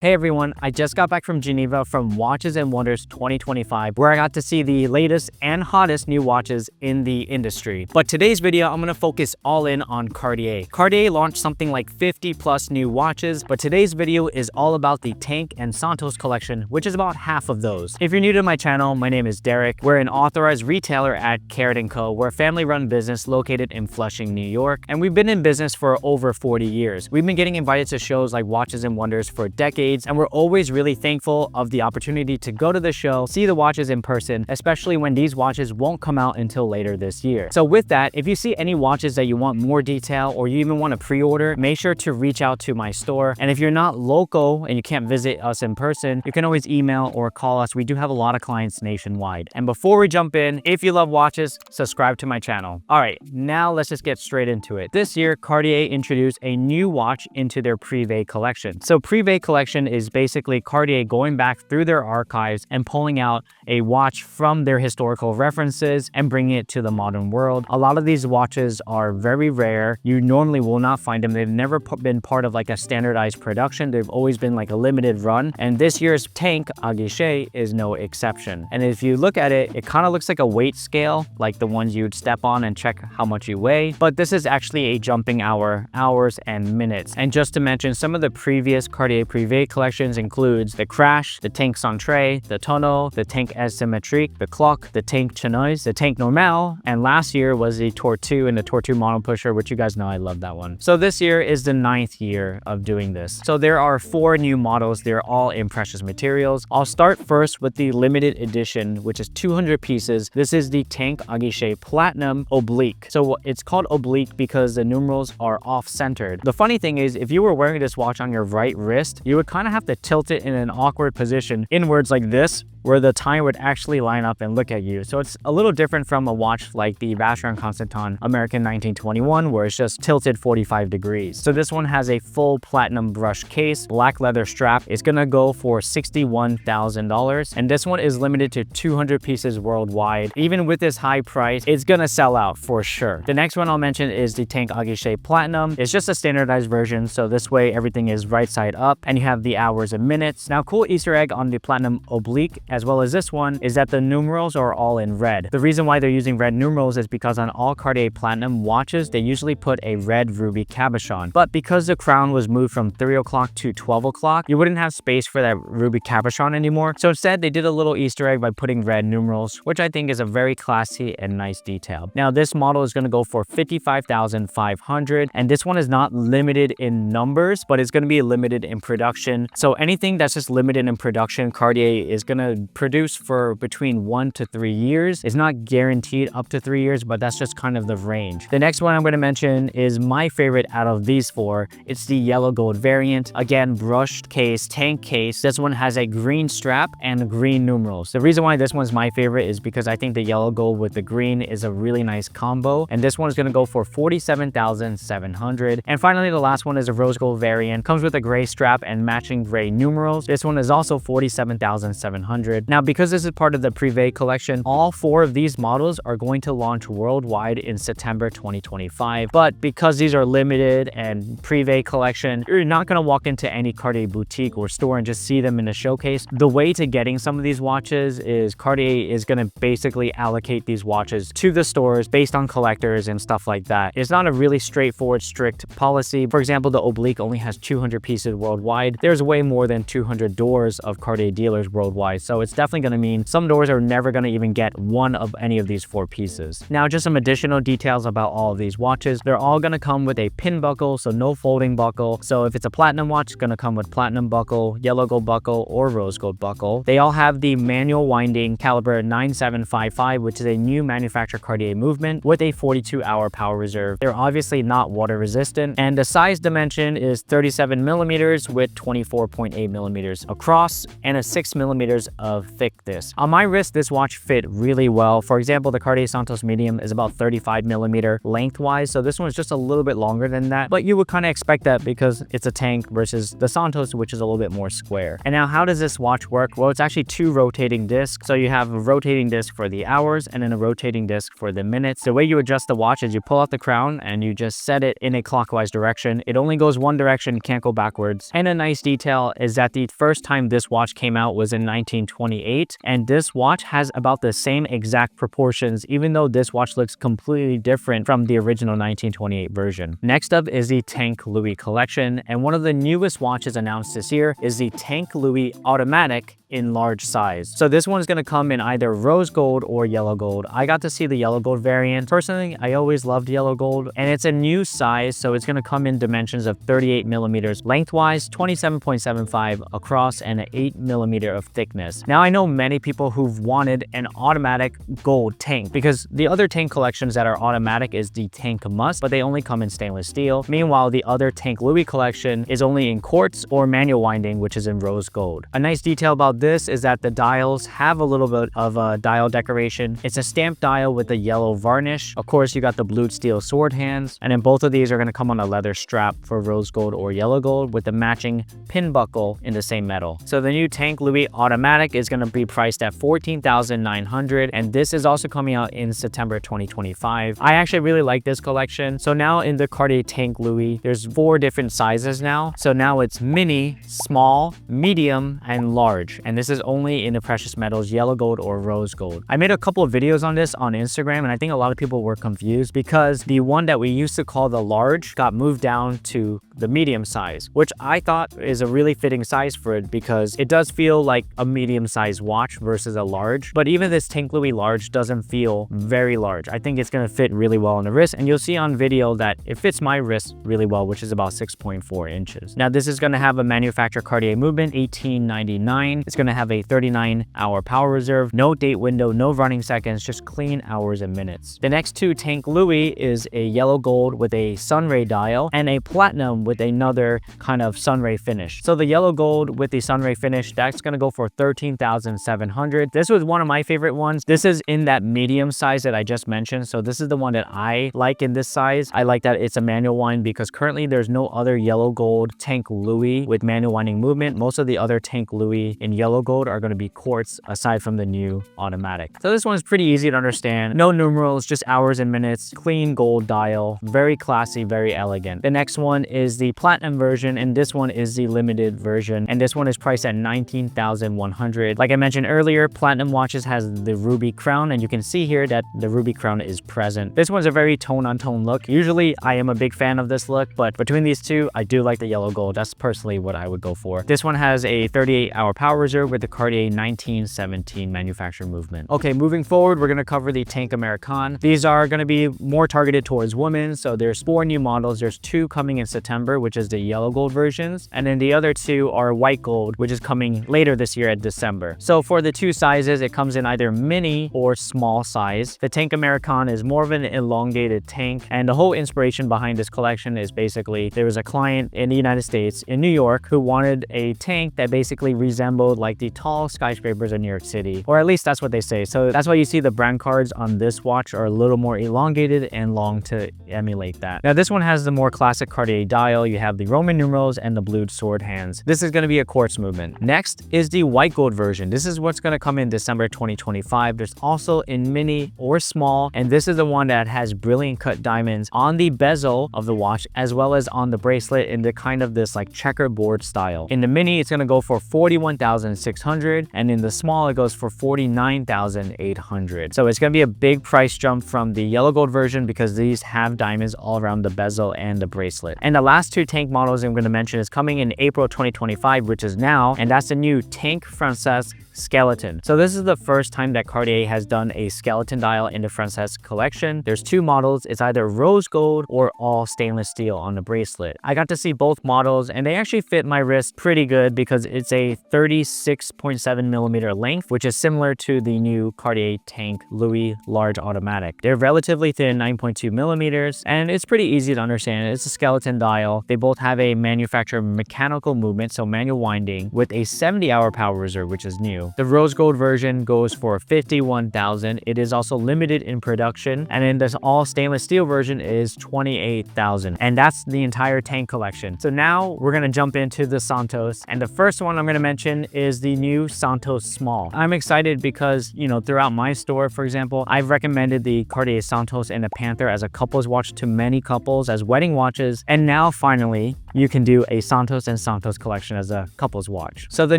Hey everyone, I just got back from Geneva from Watches and Wonders 2025, where I got to see the latest and hottest new watches in the industry. But today's video, I'm going to focus all in on Cartier. Cartier launched something like 50 plus new watches, but today's video is all about the Tank and Santos collection, which is about half of those. If you're new to my channel, my name is Derek. We're an authorized retailer at Cartier & Co. We're a family-run business located in Flushing, New York, and we've been in business for over 40 years. We've been getting invited to shows like Watches and Wonders for decades, and we're always really thankful of the opportunity to go to the show, see the watches in person, especially when these watches won't come out until later this year. So with that, if you see any watches that you want more detail or you even want to pre-order, make sure to reach out to my store. And if you're not local and you can't visit us in person, you can always email or call us. We do have a lot of clients nationwide. And before we jump in, if you love watches, subscribe to my channel. All right, now let's just get straight into it. This year, Cartier introduced a new watch into their Prive collection. So Prive collection is basically Cartier going back through their archives and pulling out a watch from their historical references and bringing it to the modern world. A lot of these watches are very rare. You normally will not find them. They've never been part of like a standardized production. They've always been like a limited run. And this year's Tank Guichet is no exception. And if you look at it, it kind of looks like a weight scale, like the ones you'd step on and check how much you weigh. But this is actually a jumping hours and minutes. And just to mention, some of the previous Cartier Prive collections includes the Crash, the Tank Centré, the Tonneau, the Tank Asymétrique, the Clock, the Tank Chinoise, the Tank Normale, and last year was the Tortue and the Tortue Model Pusher, which you guys know I love that one. So this year is the 9th year of doing this. So there are 4 new models. They're all in precious materials. I'll start first with the limited edition, which is 200 pieces. This is the Tank Guichet Platinum Oblique. So it's called oblique because the numerals are off-centered. The funny thing is, if you were wearing this watch on your right wrist, you would kind of have to tilt it in an awkward position inwards like this, where the time would actually line up and look at you. So it's a little different from a watch like the Vacheron Constantin American 1921, where it's just tilted 45 degrees. So this one has a full platinum brush case, black leather strap. It's gonna go for $61,000. And this one is limited to 200 pieces worldwide. Even with this high price, it's gonna sell out for sure. The next one I'll mention is the Tank Guichet Platinum. It's just a standardized version. So this way everything is right side up and you have the hours and minutes. Now, cool Easter egg on the Platinum Oblique, as well as this one, is that the numerals are all in red. The reason why they're using red numerals is because on all Cartier Platinum watches, they usually put a red ruby cabochon. But because the crown was moved from 3 o'clock to 12 o'clock, you wouldn't have space for that ruby cabochon anymore. So instead, they did a little Easter egg by putting red numerals, which I think is a very classy and nice detail. Now, this model is going to go for $55,500, and this one is not limited in numbers, but it's going to be limited in production. So anything that's just limited in production, Cartier is going to produce for between 1 to 3 years. It's not guaranteed up to 3 years, but that's just kind of the range. The next one I'm going to mention is my favorite out of these 4. It's the yellow gold variant. Again, brushed case, tank case. This one has a green strap and green numerals. The reason why this one's my favorite is because I think the yellow gold with the green is a really nice combo. And this one is going to go for $47,700. And finally, the last one is a rose gold variant. Comes with a gray strap and matching gray numerals. This one is also $47,700. Now, because this is part of the Prive collection, all 4 of these models are going to launch worldwide in September 2025. But because these are limited and Prive collection, you're not going to walk into any Cartier boutique or store and just see them in a showcase. The way to getting some of these watches is Cartier is going to basically allocate these watches to the stores based on collectors and stuff like that. It's not a really straightforward, strict policy. For example, the Oblique only has 200 pieces worldwide. There's way more than 200 doors of Cartier dealers worldwide. So it's definitely going to mean some doors are never going to even get one of any of these 4 pieces. Now, just some additional details about all of these watches. They're all going to come with a pin buckle, so no folding buckle. So if it's a platinum watch, it's going to come with platinum buckle, yellow gold buckle, or rose gold buckle. They all have the manual winding caliber 9755, which is a new manufacturer Cartier movement with a 42-hour power reserve. They're obviously not water resistant, and the size dimension is 37 millimeters with 24.8 millimeters across and a 6 millimeters of thickness. On my wrist, this watch fit really well. For example, the Cartier Santos medium is about 35 millimeter lengthwise, so this one's just a little bit longer than that, but you would kind of expect that because it's a tank versus the Santos, which is a little bit more square. And now, how does this watch work? Well, it's actually 2 rotating discs. So you have a rotating disc for the hours and then a rotating disc for the minutes. The way you adjust the watch is you pull out the crown and you just set it in a clockwise direction. It only goes one direction, you can't go backwards. And a nice detail is that the first time this watch came out was in 1928, and this watch has about the same exact proportions, even though this watch looks completely different from the original 1928 version. Next up is the Tank Louis collection, and one of the newest watches announced this year is the Tank Louis Automatic in large size. So this one's going to come in either rose gold or yellow gold. I got to see the yellow gold variant. Personally, I always loved yellow gold, and it's a new size, so it's going to come in dimensions of 38 millimeters lengthwise, 27.75 across, and an 8 millimeter of thickness. Now, I know many people who've wanted an automatic gold tank because the other tank collections that are automatic is the Tank Must, but they only come in stainless steel. Meanwhile, the other Tank Louis collection is only in quartz or manual winding, which is in rose gold. A nice detail about this is that the dials have a little bit of a dial decoration. It's a stamped dial with a yellow varnish. Of course, you got the blued steel sword hands, and then both of these are going to come on a leather strap for rose gold or yellow gold with the matching pin buckle in the same metal. So the new Tank Louis Automatic is going to be priced at $14,900, and this is also coming out in September 2025. I actually really like this collection. So now in the Cartier Tank Louis, there's 4 different sizes now. So now it's mini, small, medium, and large. And this is only in the precious metals, yellow gold or rose gold. I made a couple of videos on this on Instagram, and I think a lot of people were confused because the one that we used to call the large got moved down to the medium size, which I thought is a really fitting size for it because it does feel like a medium size watch versus a large. But even this Tank Louis large doesn't feel very large. I think it's going to fit really well on the wrist, and you'll see on video that it fits my wrist really well, which is about 6.4 inches. Now, this is going to have a manufacturer Cartier movement 1899. It's going to have a 39-hour power reserve, no date window, no running seconds, just clean hours and minutes. The next 2 Tank Louis is a yellow gold with a sunray dial and a platinum with another kind of sunray finish. So the yellow gold with the sunray finish, that's going to go for $13,700. This was one of my favorite ones. This is in that medium size that I just mentioned. So this is the one that I like in this size. I like that it's a manual wind because currently there's no other yellow gold Tank Louis with manual winding movement. Most of the other Tank Louis in yellow gold are going to be quartz aside from the new automatic. So this one is pretty easy to understand. No numerals, just hours and minutes, clean gold dial, very classy, very elegant. The next one is the platinum version, and this one is the limited version, and this one is priced at $19,100. Like I mentioned earlier, platinum watches has the ruby crown, and you can see here that the ruby crown is present. This one's a very tone-on-tone look. Usually I am a big fan of this look, but between these two, I do like the yellow gold. That's personally what I would go for. This one has a 38-hour power reserve with the Cartier 1917 manufacturer movement. Okay, moving forward, we're going to cover the Tank Américaine. These are going to be more targeted towards women, so there's 4 new models. There's 2 coming in September, which is the yellow gold versions, and then the other 2 are white gold, which is coming later this year at December. So for the 2 sizes, it comes in either mini or small size. The Tank Américaine is more of an elongated tank, and the whole inspiration behind this collection is basically there was a client in the United States, in New York, who wanted a tank that basically resembled like the tall skyscrapers in New York City, or at least that's what they say. So that's why you see the brand cards on this watch are a little more elongated and long to emulate that. Now this one has the more classic Cartier dial. You have the Roman numerals and the blued sword hands. This is going to be a quartz movement. Next is the white gold version. This is what's going to come in December 2025. There's also in mini or small, and this is the one that has brilliant cut diamonds on the bezel of the watch as well as on the bracelet in the kind of this like checkerboard style. In the mini, it's going to go for $41,600, and in the small, it goes for $49,800. So it's going to be a big price jump from the yellow gold version because these have diamonds all around the bezel and the bracelet. And the last 2 tank models I'm going to mention is coming in April 2025, which is now, and that's the new Tank Française skeleton. So this is the first time that Cartier has done a skeleton dial in the Française collection. There's 2 models. It's either rose gold or all stainless steel on the bracelet. I got to see both models, and they actually fit my wrist pretty good because it's a 36.7 millimeter length, which is similar to the new Cartier Tank Louis large automatic. They're relatively thin, 9.2 millimeters, and it's pretty easy to understand. It's a skeleton dial. style. They both have a manufacturer mechanical movement, so manual winding, with a 70-hour power reserve, which is new. The rose gold version goes for $51,000. It is also limited in production, and then this all stainless steel version is $28,000, and that's the entire tank collection. So now we're gonna jump into the Santos, and the first one I'm gonna mention is the new Santos Small. I'm excited because, you know, throughout my store, for example, I've recommended the Cartier Santos and the Panther as a couples watch to many couples as wedding watches, and now finally you can do a Santos and Santos collection as a couples watch. So the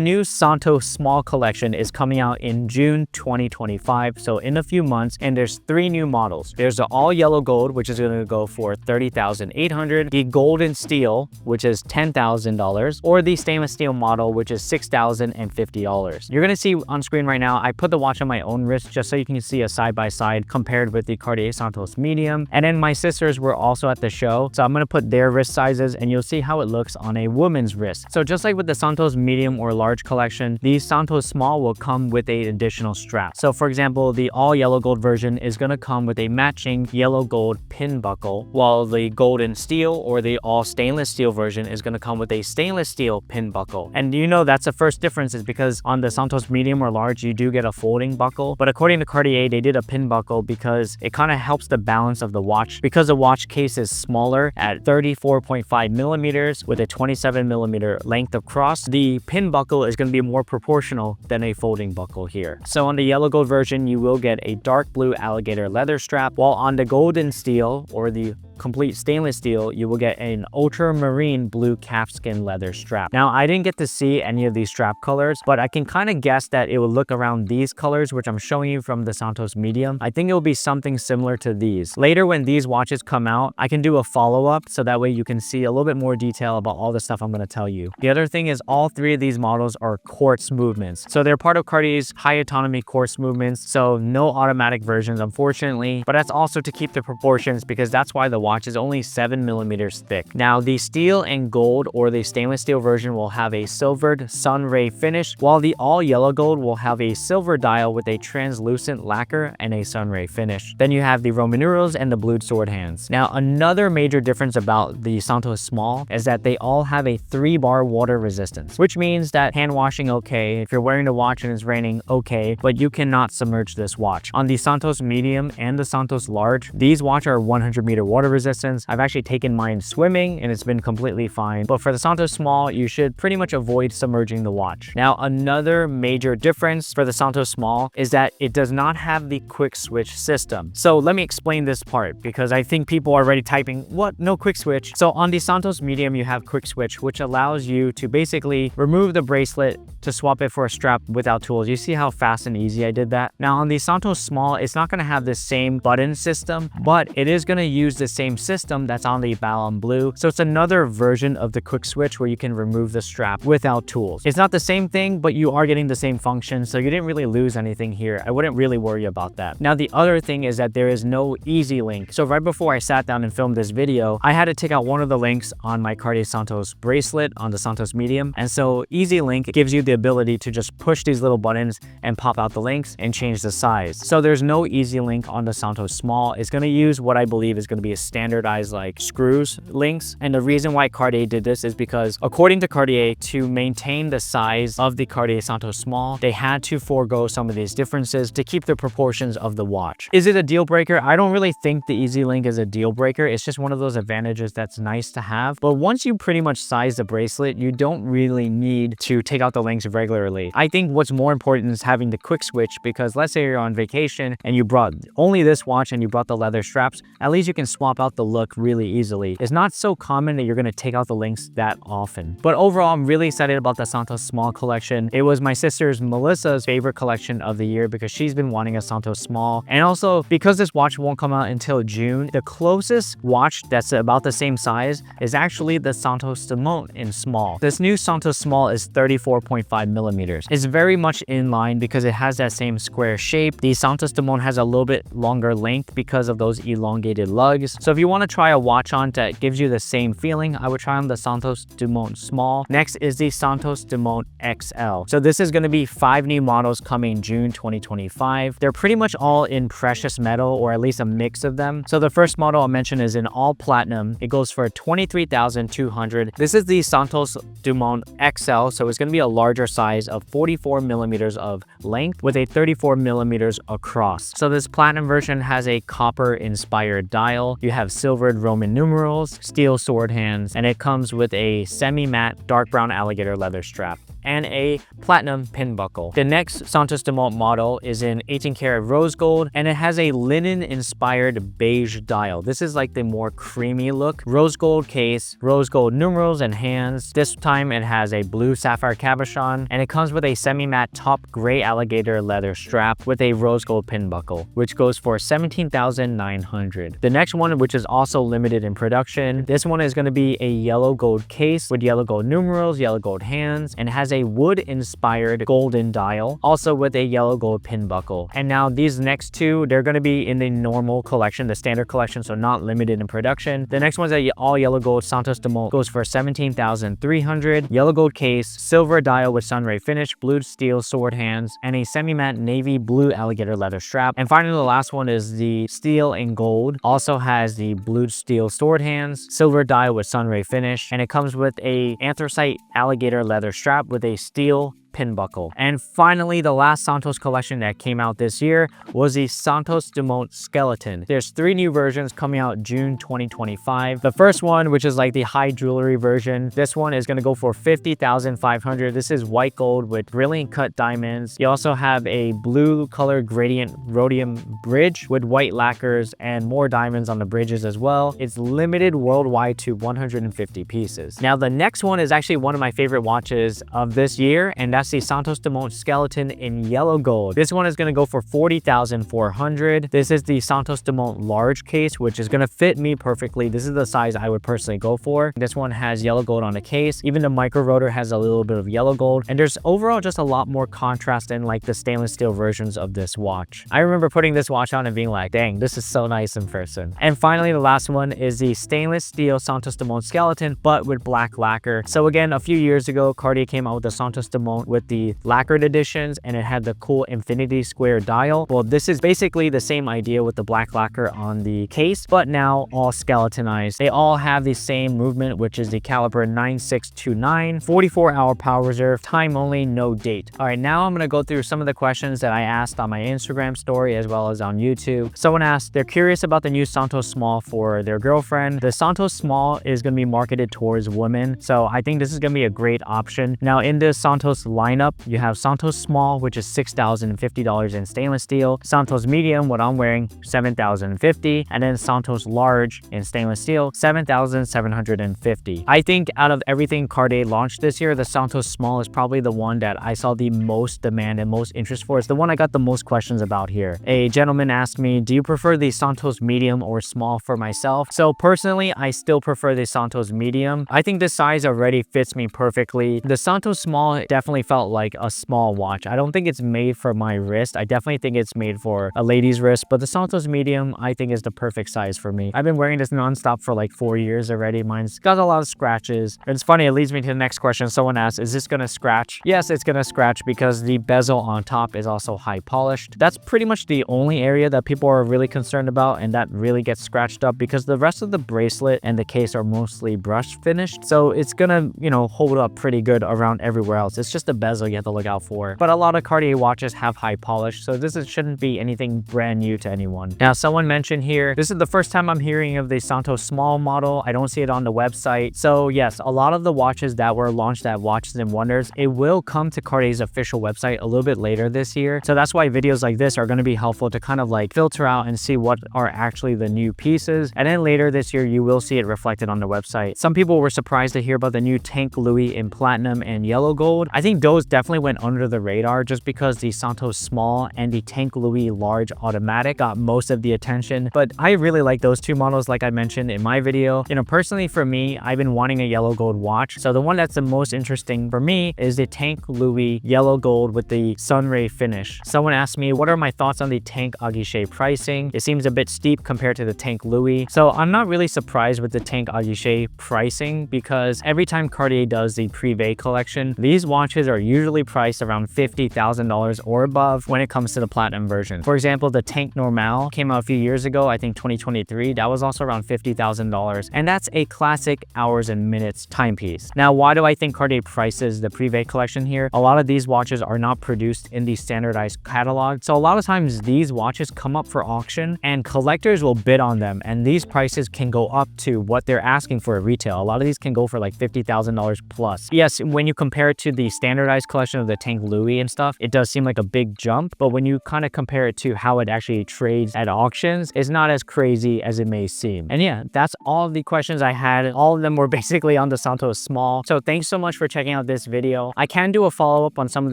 new Santos Small collection is coming out in June 2025, so in a few months, and there's 3 new models. There's the all yellow gold, which is going to go for $30,800, the golden steel, which is $10,000, or the stainless steel model, which is $6,050. You're going to see on screen right now, I put the watch on my own wrist just so you can see a side-by-side compared with the Cartier Santos Medium, and then my sisters were also at the show, so I'm going to put their wrist sizes and you'll see how it looks on a woman's wrist. So just like with the Santos Medium or Large collection, the Santos Small will come with an additional strap. So for example, the all yellow gold version is going to come with a matching yellow gold pin buckle, while the golden steel or the all stainless steel version is going to come with a stainless steel pin buckle. And you know that's the first difference, is because on the Santos Medium or Large you do get a folding buckle, but according to Cartier they did a pin buckle because it kind of helps the balance of the watch, because the watch case is smaller at 34.5 millimeters with a 27 millimeter length of cross. The pin buckle is going to be more proportional than a folding buckle here. So on the yellow gold version you will get a dark blue alligator leather strap, while on the golden steel or the complete stainless steel you will get an ultramarine blue calfskin leather strap. Now I didn't get to see any of these strap colors, but I can kind of guess that it will look around these colors which I'm showing you from the Santos Medium. I think it will be something similar to these. Later when these watches come out, I can do a follow-up so that way you can see a little bit more detail about all the stuff I'm going to tell you. The other thing is all 3 of these models are quartz movements, so they're part of Cartier's high autonomy quartz movements, so no automatic versions unfortunately, but that's also to keep the proportions because that's why the watch is only 7 millimeters thick. Now the steel and gold or the stainless steel version will have a silvered sun ray finish, while the all yellow gold will have a silver dial with a translucent lacquer and a sun ray finish. Then you have the Roman numerals and the blued sword hands. Now another major difference about the Santos Small is that they all have a 3-bar water resistance, which means that hand washing okay, if you're wearing the watch and it's raining okay, but you cannot submerge this watch. On the Santos Medium and the Santos Large, these watches are 100-meter water resistance. I've actually taken mine swimming and it's been completely fine, but for the Santos Small you should pretty much avoid submerging the watch. Now another major difference for the Santos Small is that it does not have the quick switch system. So let me explain this part because I think people are already typing, what, no quick switch? So on the Santos Medium you have quick switch, which allows you to basically remove the bracelet to swap it for a strap without tools. You see how fast and easy I did that? Now on the Santos Small, it's not going to have the same button system, but it is going to use the same system that's on the Ballon Blue. So it's another version of the quick switch where you can remove the strap without tools. It's not the same thing, but you are getting the same function, so you didn't really lose anything here. I wouldn't really worry about that. Now the other thing is that there is no easy link. So right before I sat down and filmed this video, I had to take out one of the links on my Cartier Santos bracelet on the Santos Medium, and so easy link gives you the ability to just push these little buttons and pop out the links and change the size. So there's no easy link on the Santos Small. It's going to use what I believe is going to be a standardized like screws links, and the reason why Cartier did this is because according to Cartier, to maintain the size of the Cartier Santos Small, they had to forego some of these differences to keep the proportions of the watch. Is it a deal breaker? I don't really think the easy link is a deal breaker. It's just one of those advantages that's nice to have, but once you pretty much size the bracelet, you don't really need to take out the links regularly. I think what's more important is having the quick switch, because let's say you're on vacation and you brought only this watch and you brought the leather straps, at least you can swap out the look really easily. It's not so common that you're going to take out the links that often. But overall, I'm really excited about the Santos Small collection. It was my sister's Melissa's favorite collection of the year because she's been wanting a Santos Small, and also because this watch won't come out until June, the closest watch that's about the same size is actually the Santos Dumont in small. This new Santos Small is 34.5 1.5 millimeters. It's very much in line because it has that same square shape. The Santos Dumont has a little bit longer length because of those elongated lugs. So if you want to try a watch on that gives you the same feeling, I would try on the Santos Dumont Small. Next is the Santos Dumont XL. So this is going to be 5 new models coming June 2025. They're pretty much all in precious metal, or at least a mix of them. So the first model I'll mention is in all platinum. It goes for $23,200. This is the Santos Dumont XL, so it's going to be a larger size of 44 millimeters of length with a 34 millimeters across. So this platinum version has a copper inspired dial. You have silvered Roman numerals, steel sword hands, and it comes with a semi-matte dark brown alligator leather strap and a platinum pin buckle. The next Santos Dumont model is in 18 karat rose gold, and it has a linen inspired beige dial. This is like the more creamy look. Rose gold case, rose gold numerals and hands. This time it has a blue sapphire cabochon, and it comes with a semi-matte top gray alligator leather strap with a rose gold pin buckle, which goes for $17,900. The next one, which is also limited in production, this one is going to be a yellow gold case with yellow gold numerals, yellow gold hands, and has a wood inspired golden dial, also with a yellow gold pin buckle. And now these next two, they're going to be in the normal collection, the standard collection, so not limited in production. The next one's a all yellow gold Santos Dumont, goes for $17,300. Yellow gold case, silver dial with sunray finish, blue steel sword hands, and a semi-matte navy blue alligator leather strap. And finally, the last one is the steel and gold, also has the blue steel sword hands, silver dial with sunray finish, and it comes with a anthracite alligator leather strap with a steel pin buckle. And finally, the last Santos collection that came out this year was the Santos Dumont Skeleton. There's 3 new versions coming out June 2025. The first one, which is like the high jewelry version, this one is going to go for $50,500. This is white gold with brilliant cut diamonds. You also have a blue color gradient rhodium bridge with white lacquers and more diamonds on the bridges as well. It's limited worldwide to 150 pieces. Now the next one is actually one of my favorite watches of this year, and that's the Santos Dumont Skeleton in yellow gold. This one is going to go for $40,400. This is the Santos Dumont large case, which is going to fit me perfectly. This is the size I would personally go for. This one has yellow gold on the case. Even the micro rotor has a little bit of yellow gold, and there's overall just a lot more contrast in like the stainless steel versions of this watch. I remember putting this watch on and being like, dang, this is so nice in person. And finally, the last one is the stainless steel Santos Dumont Skeleton, but with black lacquer. So again, a few years ago, Cartier came out with the Santos Dumont with the lacquered editions, and it had the cool infinity square dial. Well, this is basically the same idea with the black lacquer on the case, but now all skeletonized. They all have the same movement, which is the caliber 9629, 44-hour power reserve, time only, no date. All right, now I'm going to go through some of the questions that I asked on my Instagram story as well as on YouTube. Someone asked, they're curious about the new Santos Small for their girlfriend. The Santos Small is going to be marketed towards women, so I think this is going to be a great option. Now in the Santos lineup, you have Santos Small, which is $6,050 in stainless steel, Santos Medium, what I'm wearing, $7,050, and then Santos Large in stainless steel, $7,750. I think out of everything Cartier launched this year, the Santos Small is probably the one that I saw the most demand and most interest for. It's the one I got the most questions about here. A gentleman asked me, do you prefer the Santos Medium or Small for myself? So personally, I still prefer the Santos Medium. I think this size already fits me perfectly. The Santos Small definitely felt like a small watch. I don't think it's made for my wrist. I definitely think it's made for a lady's wrist, but the Santos Medium I think is the perfect size for me. I've been wearing this nonstop for like 4 years already. Mine's got a lot of scratches. It's funny, it leads me to the next question. Someone asked, is this gonna scratch? Yes, it's gonna scratch because the bezel on top is also high polished. That's pretty much the only area that people are really concerned about, and that really gets scratched up because the rest of the bracelet and the case are mostly brush finished. So it's gonna, you know, hold up pretty good around everywhere else. It's just the bezel you have to look out for. But a lot of Cartier watches have high polish, so shouldn't be anything brand new to anyone. Now, someone mentioned here, this is the first time I'm hearing of the Santos Small model. I don't see it on the website. So yes, a lot of the watches that were launched at Watches and Wonders, it will come to Cartier's official website a little bit later this year. So that's why videos like this are going to be helpful to kind of like filter out and see what are actually the new pieces. And then later this year, you will see it reflected on the website. Some people were surprised to hear about the new Tank Louis in platinum and yellow gold. I think those definitely went under the radar just because the Santos Small and the Tank Louis Large Automatic got most of the attention. But I really like those two models like I mentioned in my video. You know, personally for me, I've been wanting a yellow gold watch. So the one that's the most interesting for me is the Tank Louis yellow gold with the sunray finish. Someone asked me, what are my thoughts on the Tank Guichet pricing? It seems a bit steep compared to the Tank Louis. So I'm not really surprised with the Tank Guichet pricing because every time Cartier does the Prive collection, these watches are usually priced around $50,000 or above when it comes to the platinum version. For example, the Tank Normal came out a few years ago, I think 2023, that was also around $50,000. And that's a classic hours and minutes timepiece. Now, why do I think Cartier prices the Prive collection here? A lot of these watches are not produced in the standardized catalog. So a lot of times these watches come up for auction and collectors will bid on them. And these prices can go up to what they're asking for at retail. A lot of these can go for like $50,000 plus. Yes, when you compare it to the standardized collection of the Tank Louis and stuff, it does seem like a big jump. But when you kind of compare it to how it actually trades at auctions, it's not as crazy as it may seem. And yeah, that's all the questions I had. All of them were basically on the Santos Small. So thanks so much for checking out this video. I can do a follow-up on some of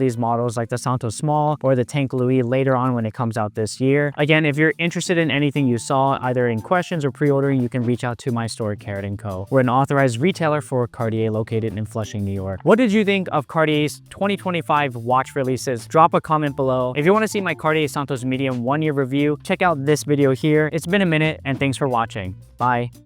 these models like the Santos Small or the Tank Louis later on when it comes out this year. Again, if you're interested in anything you saw, either in questions or pre-ordering, you can reach out to my store, Carrot & Co. We're an authorized retailer for Cartier located in Flushing, New York. What did you think of Cartier's 2025 watch releases? Drop a comment below. If you want to see my Cartier Santos Medium 1-year review, check out this video here. It's been a minute and thanks for watching. Bye.